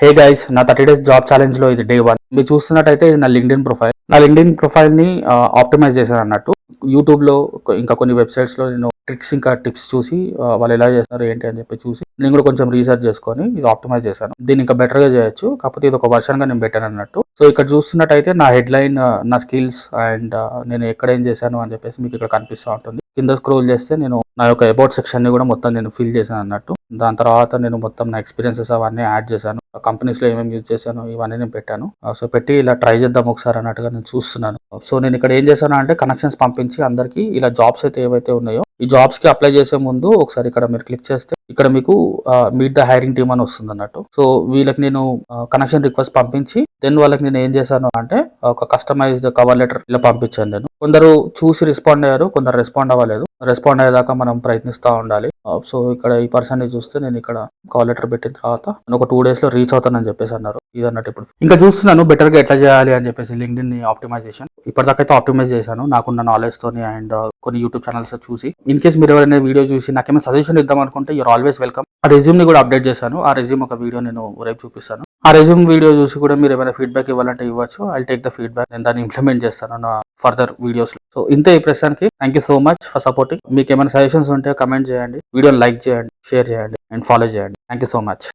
Hey guys, నా 30 days job challenge లో ఇది డే 1. మీరు చూస్తున్నట్టయితే ఇది నా లింక్డ్ఇన్ ప్రొఫైల్. నా లింక్డ్ఇన్ ప్రొఫైల్ ని ఆప్టిమైజ్ చేశాను అన్నట్టు. యూట్యూబ్ లో ఇంకా కొన్ని వెబ్సైట్స్ లో నేను ట్రిక్స్ ఇంకా టిప్స్ చూసి వాళ్ళు ఎలా చేస్తారు ఏంటి అని చెప్పి చూసి నేను కూడా కొంచెం రీసెర్చ్ చేసుకొని ఇది ఆప్టిమైజ్ చేశాను. దీన్ని ఇంకా బెటర్ గా చేయొచ్చు, కాకపోతే ఇది ఒక వర్షన్ గా నేను పెట్టాను అన్నట్టు. సో ఇక్కడ చూస్తున్నట్టయితే నా హెడ్ లైన్, నా స్కిల్స్ అండ్ నేను ఎక్కడ ఏం చేశాను అని చెప్పేసి మీకు ఇక్కడ కనిపిస్తూ ఉంటుంది. కింద స్క్రోల్ చేస్తే నేను నా యొక్క అబౌట్ సెక్షన్ ని కూడా మొత్తం నేను ఫిల్ చేశాను అన్నట్టు. దాని తర్వాత నేను మొత్తం నా ఎక్స్పీరియన్సెస్ అవన్నీ యాడ్ చేశాను. కంపెనీస్ లో ఏమేమి యూజ్ చేశాను ఇవన్నీ నేను పెట్టాను. సో పెట్టి ఇలా ట్రై చేద్దాం ఒకసారి అన్నట్టుగా నేను చూస్తున్నాను. సో నేను ఇక్కడ ఏం చేశాను అంటే కనెక్షన్స్ పంపించి అందరికి ఇలా జాబ్స్ అయితే ఏవైతే ఉన్నాయో ఈ జాబ్స్ కి అప్లై చేసే ముందు ఒకసారి ఇక్కడ మీరు క్లిక్ చేస్తే ఇక్కడ మీకు మీట్ ద హైరింగ్ టీమ్ అని వస్తుంది అన్నట్టు. సో వీళ్ళకి నేను కనెక్షన్ రిక్వెస్ట్ పంపించి దెన్ వాళ్ళకి నేను ఏం చేశాను అంటే ఒక కస్టమైజ్డ్ కవర్ లెటర్ ఇలా పంపించాను నేను. కొందరు చూసి రెస్పాండ్ అయ్యారు, కొందరు రెస్పాండ్ అవ్వలేదు. రెస్పాండ్ అయ్యేదాకా మనం ప్రయత్నిస్తూ ఉండాలి. సో ఇక్కడ ఈ పర్సన్ ని చూస్తే నేను ఇక్కడ కాల్ లెటర్ పెట్టిన తర్వాత నేను ఒక 2 days లో రీచ్ అవుతానని చెప్పేసి అన్నారు. ఇది అన్నట్టు ఇప్పుడు ఇంకా చూస్తున్నాను బెటర్ గా ఎట్లా చేయాలి అని చెప్పేసి లింక్డ్ఇన్ ని ఆప్టిమైజేషన్ ఇప్పటిదాకా అయితే ఆప్టిమైజ్ చేశాను నాకున్న నాలెడ్జ్ తోని అండ్ కొన్ని యూట్యూబ్ ఛానల్స్ చూసి. ఇన్ కేస్ మీరు ఎవరైనా వీడియో చూసి నాకేమైనా సజెషన్ ఇద్దాం అనుకుంటే యూర్ ఆల్వేస్ వెల్కమ్. ఆ రెజ్యూమ్ ని కూడా అప్డేట్ చేశాను. ఆ రెజ్యూమ్ ఒక వీడియో నేను రేపు చూపిస్తాను. ఆ రెజ్యూమ్ వీడియో చూసి కూడా మీరు ఏమైనా ఫీడ్బ్యాక్ ఇవ్వాలంటే ఇవ్వచ్చు. ఐ టేక్ ద ఫీడ్బ్యాక్, నేను దాన్ని ఇంప్లిమెంట్ చేస్తాను నా ఫర్దర్ వీడియోస్. సో ఇంతే ఈ ప్రశ్నకి. Thank you so much for supporting. మీకు ఏమైనా సజెషన్స్ ఉంటే కమెంట్ చేయండి, వీడియోని లైక్ చేయండి, షేర్ చేయండి అండ్ ఫాలో చేయండి. Thank you so much.